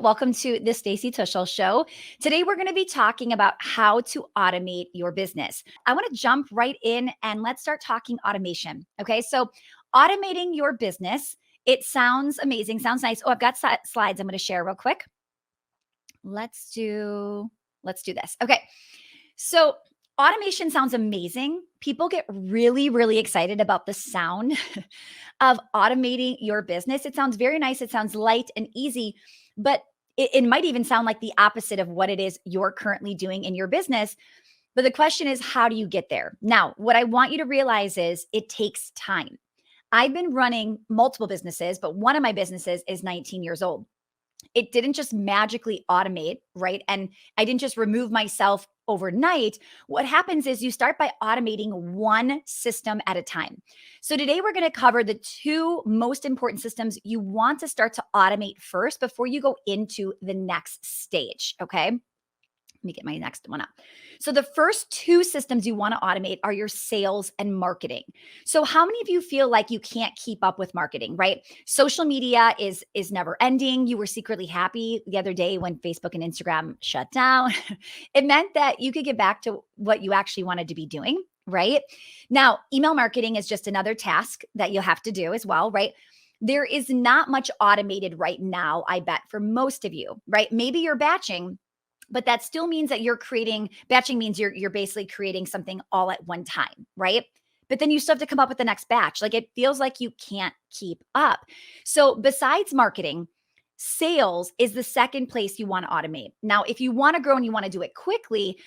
Welcome to the Stacy Tuschl Show. Today, we're going to be talking about how to automate your business. I want to jump right in and let's start talking automation. Okay, so automating your business, it sounds amazing, sounds nice. Oh, I've got slides I'm going to share real quick. Let's do this. Okay, so automation sounds amazing. People get really, really excited about the sound of automating your business. It sounds very nice. It sounds light and easy, but it might even sound like the opposite of what it is you're currently doing in your business. But the question is, how do you get there? Now, what I want you to realize is it takes time. I've been running multiple businesses, but one of my businesses is 19 years old. It didn't just magically automate, right? And I didn't just remove myself overnight. What happens is you start by automating one system at a time. So today we're going to cover the two most important systems you want to start to automate first before you go into the next stage, okay? Let me get my next one up. So the first two systems you want to automate are your sales and marketing. So how many of you feel like you can't keep up with marketing, right? Social media is never ending. You were secretly happy the other day when Facebook and Instagram shut down. It meant that you could get back to what you actually wanted to be doing, right? Now, email marketing is just another task that you'll have to do as well, right? There is not much automated right now, I bet, for most of you, right? Maybe you're batching, but that still means that batching means you're basically creating something all at one time, right? But then you still have to come up with the next batch. Like it feels like you can't keep up. So besides marketing, sales is the second place you want to automate. Now, if you want to grow and you want to do it quickly,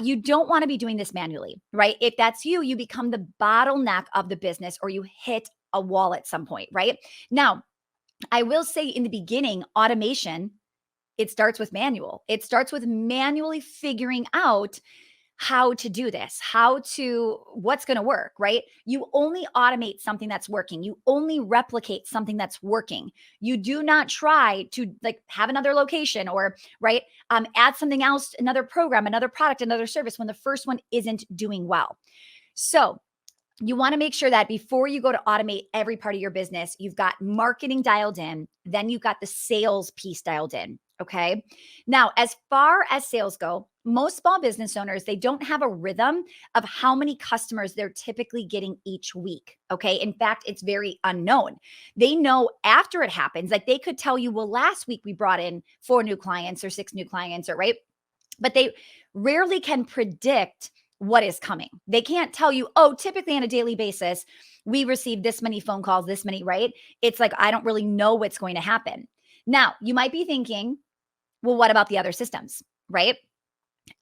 you don't want to be doing this manually, right? If that's you, you become the bottleneck of the business or you hit a wall at some point, right? Now, I will say in the beginning, automation, it starts with manual. It starts with manually figuring out how to do this, what's going to work, right? You only automate something that's working. You only replicate something that's working. You do not try to like have another location or right, add something else, another program, another product, another service when the first one isn't doing well. So you want to make sure that before you go to automate every part of your business, you've got marketing dialed in, then you've got the sales piece dialed in. Okay. Now, as far as sales go, most small business owners, they don't have a rhythm of how many customers they're typically getting each week. Okay. In fact, it's very unknown. They know after it happens, like they could tell you, well, last week we brought in 4 new clients or 6 new clients, or right. But they rarely can predict what is coming. They can't tell you, oh, typically on a daily basis, we receive this many phone calls, this many, right? It's like, I don't really know what's going to happen. Now, you might be thinking, well, what about the other systems, right?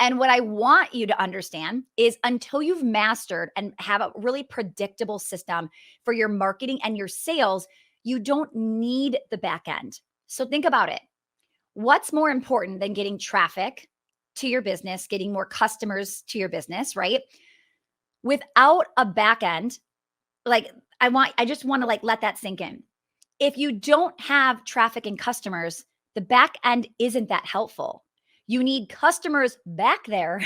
And what I want you to understand is until you've mastered and have a really predictable system for your marketing and your sales, you don't need the back end. So think about it. What's more important than getting traffic to your business, getting more customers to your business, right? Without a back end, like I just want to like let that sink in. If you don't have traffic and customers, the back end isn't that helpful. You need customers back there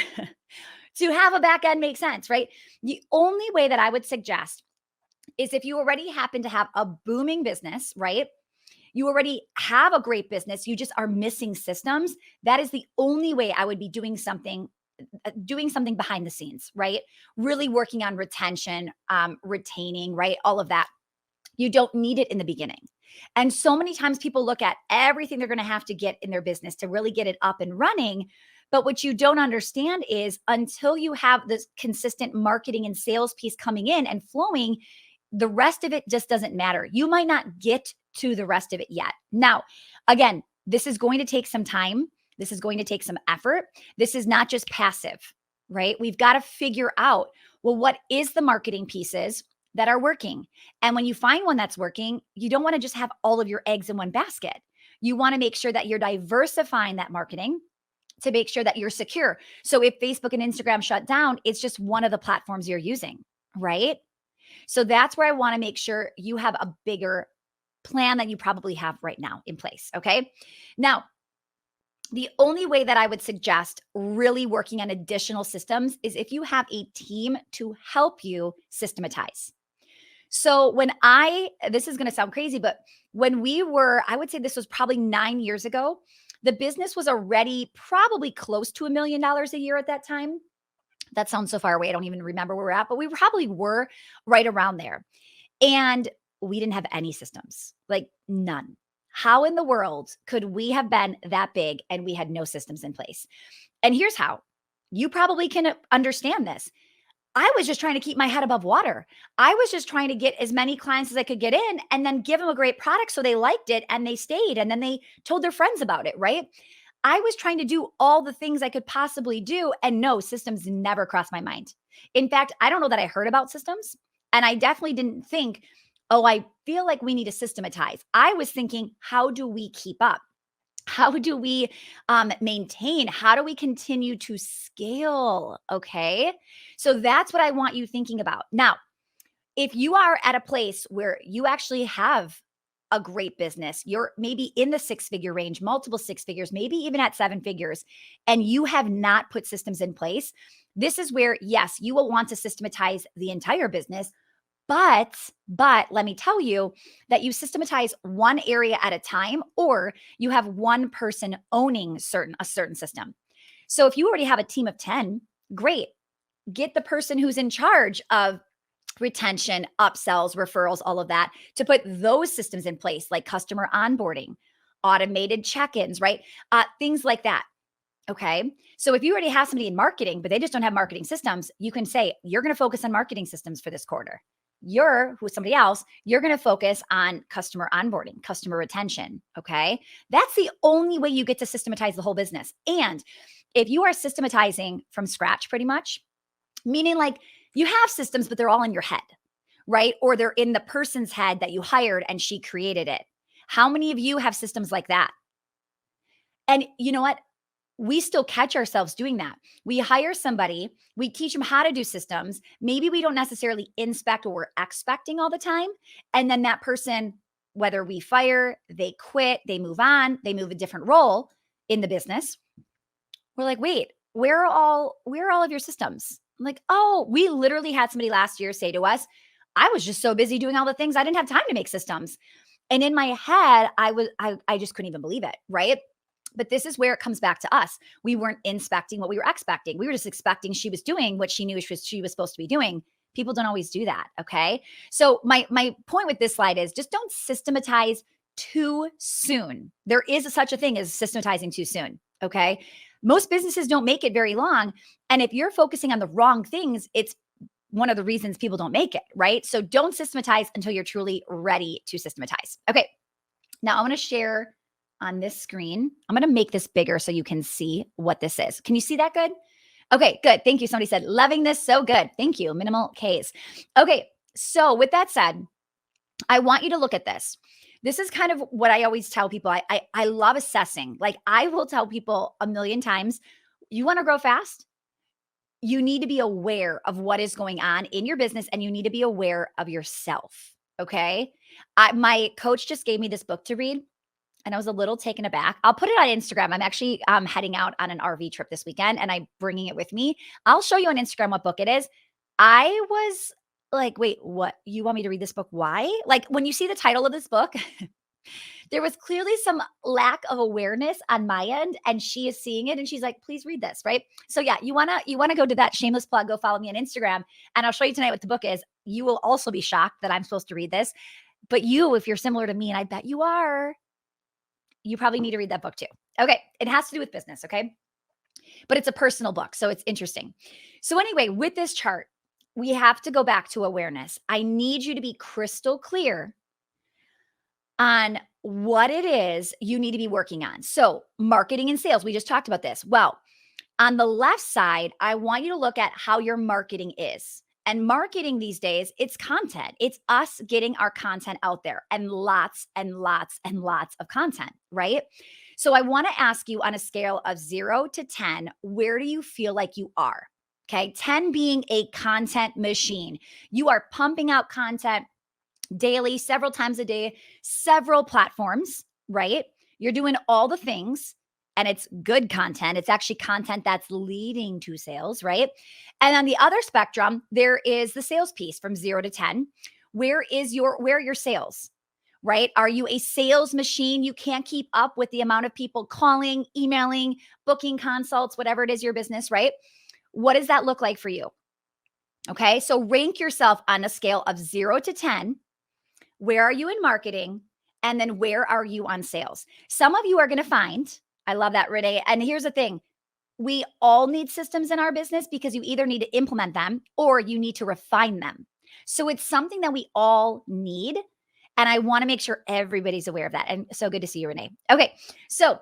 to have a back end make sense, right? The only way that I would suggest is if you already happen to have a booming business, right? You already have a great business, you just are missing systems. That is the only way I would be doing something behind the scenes, right? Really working on retention, retaining, right? All of that. You don't need it in the beginning. And so many times people look at everything they're going to have to get in their business to really get it up and running. But what you don't understand is until you have this consistent marketing and sales piece coming in and flowing, the rest of it just doesn't matter. You might not get to the rest of it yet. Now, again, this is going to take some time. This is going to take some effort. This is not just passive, right? We've got to figure out, well, what is the marketing pieces that are working? And when you find one that's working, you don't want to just have all of your eggs in one basket. You want to make sure that you're diversifying that marketing to make sure that you're secure. So if Facebook and Instagram shut down, it's just one of the platforms you're using, right? So that's where I want to make sure you have a bigger plan that you probably have right now in place. Okay. Now, the only way that I would suggest really working on additional systems is if you have a team to help you systematize. So this is going to sound crazy, but when I would say this was probably 9 years ago, The business was already probably close to $1 million a year at that time. That sounds so far away. I don't even remember where we're at, but we probably were right around there. And we didn't have any systems, like none. How in the world could we have been that big and we had no systems in place? And here's how. You probably can understand this. I was just trying to keep my head above water. I was just trying to get as many clients as I could get in and then give them a great product so they liked it and they stayed and then they told their friends about it, right? I was trying to do all the things I could possibly do, and no, systems never crossed my mind. In fact, I don't know that I heard about systems, and I definitely didn't think, oh, I feel like we need to systematize. I was thinking, how do we keep up? How do we maintain? How do we continue to scale? Okay. So that's what I want you thinking about. Now, if you are at a place where you actually have a great business, you're maybe in the six-figure range, multiple six figures, maybe even at seven figures, and you have not put systems in place, this is where, yes, you will want to systematize the entire business. But let me tell you that you systematize one area at a time, or you have one person owning a certain system. So if you already have a team of 10, great. Get the person who's in charge of retention, upsells, referrals, all of that, to put those systems in place, like customer onboarding, automated check-ins, right? Things like that. Okay. So if you already have somebody in marketing, but they just don't have marketing systems, you can say, you're going to focus on marketing systems for this quarter. Who's somebody else, you're going to focus on customer onboarding, customer retention. Okay. That's the only way you get to systematize the whole business. And if you are systematizing from scratch, pretty much, meaning like you have systems, but they're all in your head, right? Or they're in the person's head that you hired and she created it. How many of you have systems like that? And you know what? We still catch ourselves doing that. We hire somebody, we teach them how to do systems. Maybe we don't necessarily inspect what we're expecting all the time. And then that person, whether we fire, they quit, they move on, they move a different role in the business. We're like, wait, where are all of your systems? I'm like, oh, we literally had somebody last year say to us, I was just so busy doing all the things, I didn't have time to make systems. And in my head, I just couldn't even believe it, right? But this is where it comes back to us. We weren't inspecting what we were expecting. We were just expecting she was doing what she knew she was supposed to be doing. People don't always do that. Okay. So my point with this slide is just don't systematize too soon. There is such a thing as systematizing too soon. Okay. Most businesses don't make it very long. And if you're focusing on the wrong things, it's one of the reasons people don't make it. Right. So don't systematize until you're truly ready to systematize. Okay. Now I want to share on this screen. I'm going to make this bigger so you can see what this is. Can you see that good? Okay, good. Thank you. Somebody said, loving this. So good. Thank you. Minimal Ks. Okay. So with that said, I want you to look at this. This is kind of what I always tell people. I love assessing. Like I will tell people a million times, you want to grow fast? You need to be aware of what is going on in your business and you need to be aware of yourself. Okay. My coach just gave me this book to read. And I was a little taken aback. I'll put it on Instagram. I'm actually heading out on an RV trip this weekend and I'm bringing it with me. I'll show you on Instagram what book it is. I was like, wait, what? You want me to read this book? Why? Like when you see the title of this book, there was clearly some lack of awareness on my end and she is seeing it and she's like, please read this, right? So yeah, you want to go to that shameless plug, go follow me on Instagram and I'll show you tonight what the book is. You will also be shocked that I'm supposed to read this. But you, if you're similar to me, and I bet you are, you probably need to read that book too. Okay. It has to do with business. Okay. But it's a personal book. So it's interesting. So anyway, with this chart, we have to go back to awareness. I need you to be crystal clear on what it is you need to be working on. So marketing and sales, we just talked about this. Well, on the left side, I want you to look at how your marketing is. And marketing these days, it's content. It's us getting our content out there and lots and lots and lots of content, right? So I want to ask you on a scale of 0 to 10, where do you feel like you are? Okay. 10 being a content machine. You are pumping out content daily, several times a day, several platforms, right? You're doing all the things. And it's good content. It's actually content that's leading to sales, right? And on the other spectrum, there is the sales piece from 0 to 10. Where are your sales? right? Are you a sales machine? You can't keep up with the amount of people calling, emailing, booking consults, whatever it is your business, right? What does that look like for you? Okay. So rank yourself on a scale of 0 to 10. Where are you in marketing? And then where are you on sales? Some of you are going to find, I love that, Renee. And here's the thing, we all need systems in our business because you either need to implement them or you need to refine them. So it's something that we all need. And I want to make sure everybody's aware of that. And so good to see you, Renee. Okay. So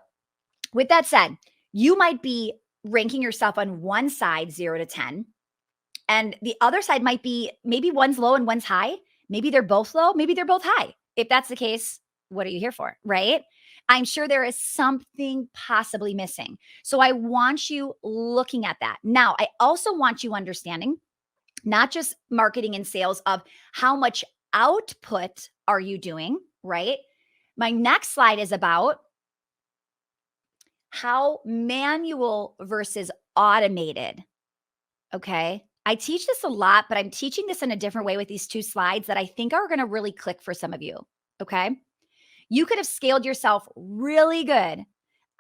with that said, you might be ranking yourself on one side, 0 to 10. And the other side might be maybe one's low and one's high. Maybe they're both low. Maybe they're both high. If that's the case, what are you here for? Right? I'm sure there is something possibly missing. So I want you looking at that. Now, I also want you understanding not just marketing and sales of how much output are you doing, right? My next slide is about how manual versus automated. Okay. I teach this a lot, but I'm teaching this in a different way with these two slides that I think are going to really click for some of you. Okay. You could have scaled yourself really good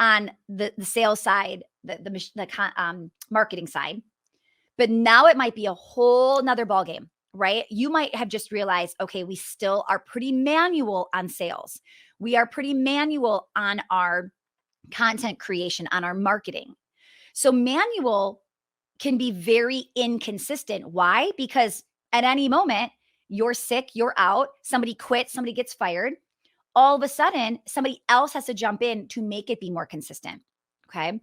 on the sales side, the marketing side, but now it might be a whole nother ballgame, right? You might have just realized, okay, we still are pretty manual on sales. We are pretty manual on our content creation, on our marketing. So manual can be very inconsistent. Why? Because at any moment, you're sick, you're out, somebody quits, somebody gets fired. All of a sudden, somebody else has to jump in to make it be more consistent. Okay.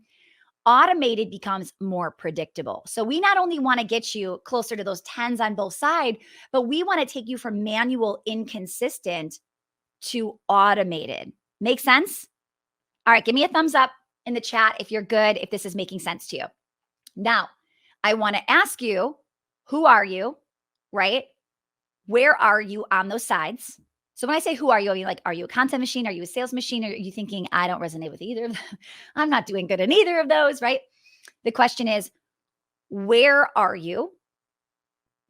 Automated becomes more predictable. So we not only want to get you closer to those 10s on both sides, but we want to take you from manual inconsistent to automated. Make sense? All right. Give me a thumbs up in the chat if you're good, if this is making sense to you. Now, I want to ask you, who are you, right? Where are you on those sides? So when I say who are you like, are you a content machine? Are you a sales machine? Or are you thinking, I don't resonate with either of them? I'm not doing good in either of those, right? The question is, where are you?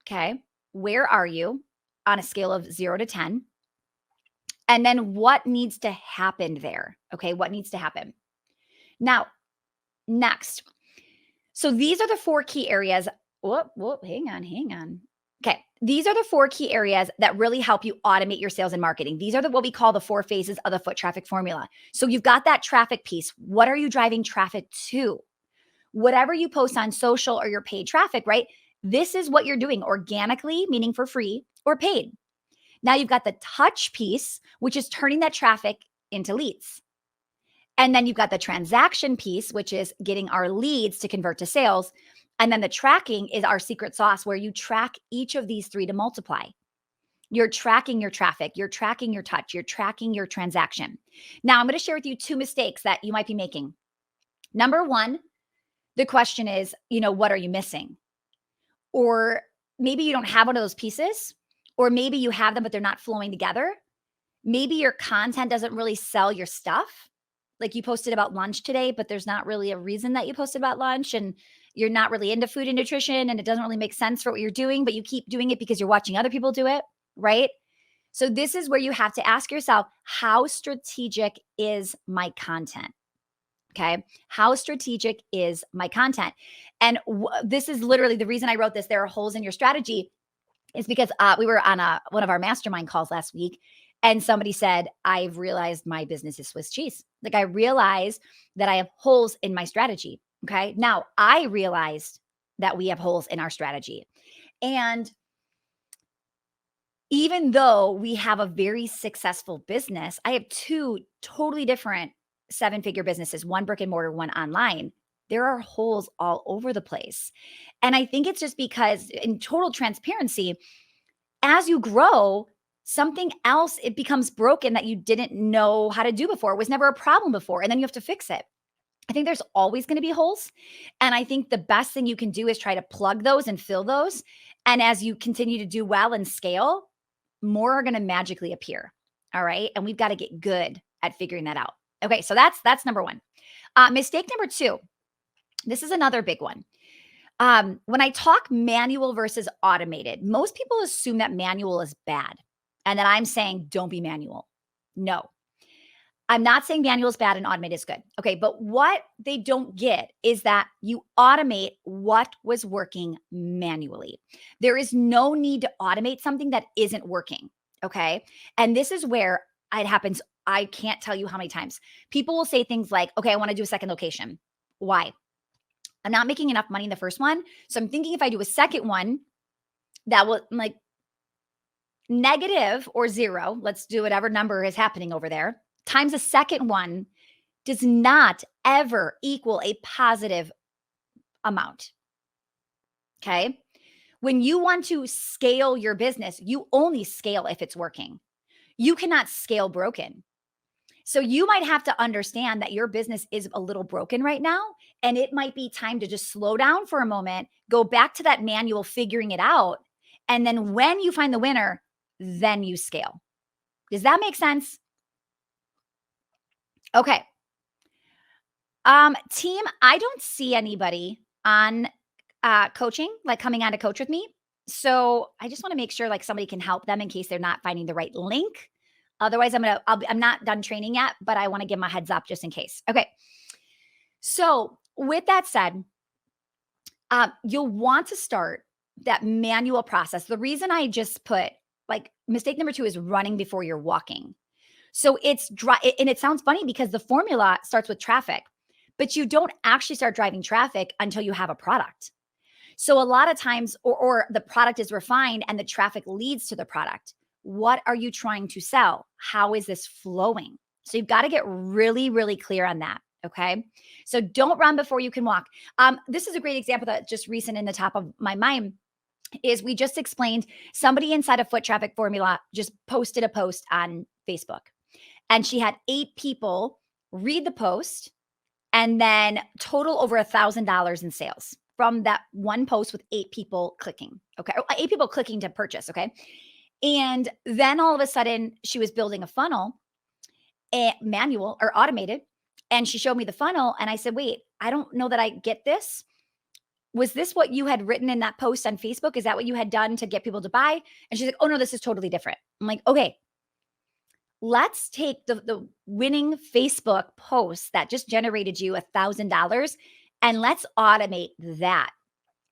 Okay. Where are you on a scale of 0 to 10? And then what needs to happen there? Okay. What needs to happen? Now, next. So these are the 4 key areas. Hang on. Okay. These are the 4 key areas that really help you automate your sales and marketing. These are what we call the 4 phases of the foot traffic formula. So you've got that traffic piece. What are you driving traffic to? Whatever you post on social or your paid traffic, right? This is what you're doing organically, meaning for free, or paid. Now you've got the touch piece, which is turning that traffic into leads. And then you've got the transaction piece, which is getting our leads to convert to sales. And then the tracking is our secret sauce where you track each of these 3 to multiply. You're tracking your traffic, you're tracking your touch, you're tracking your transaction. Now, I'm going to share with you 2 mistakes that you might be making. Number 1, the question is, what are you missing? Or maybe you don't have one of those pieces, or maybe you have them, but they're not flowing together. Maybe your content doesn't really sell your stuff. Like you posted about lunch today, but there's not really a reason that you posted about lunch, and you're not really into food and nutrition, and it doesn't really make sense for what you're doing, but you keep doing it because you're watching other people do it, right? So this is where you have to ask yourself, how strategic is my content? Okay. How strategic is my content? And this is literally the reason I wrote this. There are holes in your strategy is because we were on one of our mastermind calls last week, and somebody said, I've realized my business is Swiss cheese. Like I realized that I have holes in my strategy. Okay. Now I realized that we have holes in our strategy. And even though we have a very successful business, I have 2 totally different 7-figure businesses, one brick and mortar, one online. There are holes all over the place. And I think it's just because, in total transparency, as you grow, something else, it becomes broken that you didn't know how to do before. It was never a problem before. And then you have to fix it. I think there's always going to be holes. And I think the best thing you can do is try to plug those and fill those. And as you continue to do well and scale, more are going to magically appear. All right. And we've got to get good at figuring that out. Okay. So that's number 1. Mistake number 2. This is another big one. When I talk manual versus automated, most people assume that manual is bad and that I'm saying don't be manual. No. I'm not saying manual is bad and automate is good. Okay. But what they don't get is that you automate what was working manually. There is no need to automate something that isn't working. Okay. And this is where it happens. I can't tell you how many times people will say things like, okay, I want to do a second location. Why? I'm not making enough money in the first one. So I'm thinking if I do a second one, that will like negative or zero, let's do whatever number is happening over there, times a second one does not ever equal a positive amount. Okay. When you want to scale your business, you only scale if it's working. You cannot scale broken. So you might have to understand that your business is a little broken right now, and it might be time to just slow down for a moment, go back to that manual, figuring it out. And then when you find the winner, then you scale. Does that make sense? Okay. Team, I don't see anybody on coaching, like coming on to coach with me. So I just want to make sure like somebody can help them in case they're not finding the right link. Otherwise, I'm not done training yet, but I want to give them a heads up just in case. Okay. So with that said, you'll want to start that manual process. The reason I just put like mistake number 2 is running before you're walking. So it's and it sounds funny because the formula starts with traffic, but you don't actually start driving traffic until you have a product. So a lot of times, or the product is refined and the traffic leads to the product. What are you trying to sell? How is this flowing? So you've got to get really, really clear on that. Okay. So don't run before you can walk. This is a great example that just recent in the top of my mind is we just explained somebody inside of Foot Traffic Formula just posted a post on Facebook, and she had 8 people read the post and then total over $1,000 in sales from that one post with 8 people clicking. Okay. 8 people clicking to purchase. Okay. And then all of a sudden she was building a funnel, manual or automated. And she showed me the funnel and I said, wait, I don't know that I get this. Was this what you had written in that post on Facebook? Is that what you had done to get people to buy? And she's like, oh no, this is totally different. I'm like, okay, let's take the winning Facebook post that just generated you $1,000 and let's automate that.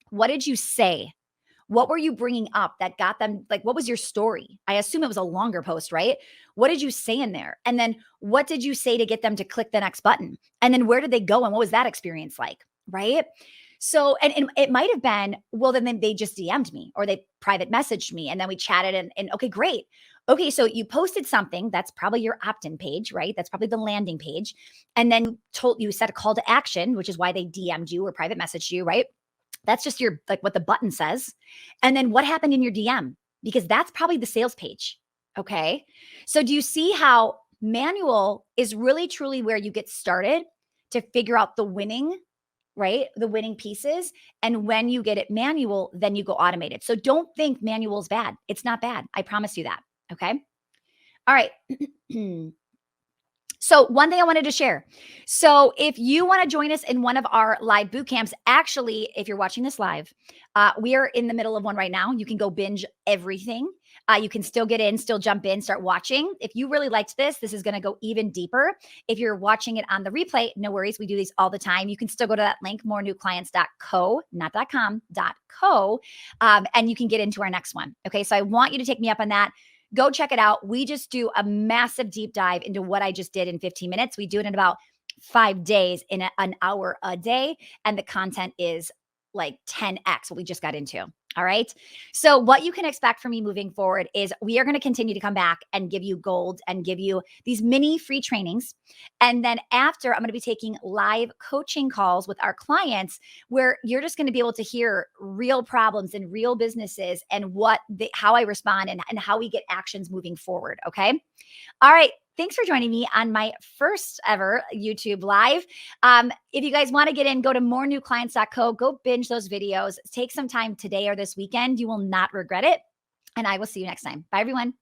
What did you say? What were you bringing up that got them? Like, what was your story? I assume it was a longer post, right? What did you say in there? And then what did you say to get them to click the next button? And then where did they go? And what was that experience like? Right? So, and it might have been, well, then they just DM'd me or they private messaged me and then we chatted and okay, great. Okay. So you posted something that's probably your opt-in page, right? That's probably the landing page. And then you set a call to action, which is why they DM'd you or private messaged you, right? That's just your, like what the button says. And then what happened in your DM? Because that's probably the sales page. Okay. So do you see how manual is really truly where you get started to figure out the winning, right? The winning pieces. And when you get it manual, then you go automated. So don't think manual is bad. It's not bad. I promise you that. Okay. All right. So one thing I wanted to share. So if you want to join us in one of our live boot camps, actually, if you're watching this live, we are in the middle of one right now. You can go binge everything. You can still get in, still jump in, start watching. If you really liked this is going to go even deeper. If you're watching it on the replay, no worries. We do these all the time. You can still go to that link, morenewclients.co, not .com, .co, and you can get into our next one. Okay, so I want you to take me up on that. Go check it out. We just do a massive deep dive into what I just did in 15 minutes. We do it in about 5 days in an hour a day. And the content is like 10x what we just got into. All right. So what you can expect from me moving forward is we are going to continue to come back and give you gold and give you these mini free trainings. And then after, I'm going to be taking live coaching calls with our clients where you're just going to be able to hear real problems in real businesses and how I respond and how we get actions moving forward. Okay. All right. Thanks for joining me on my first ever YouTube live. If you guys want to get in, go to morenewclients.co, go binge those videos, take some time today or this weekend. You will not regret it. And I will see you next time. Bye, everyone.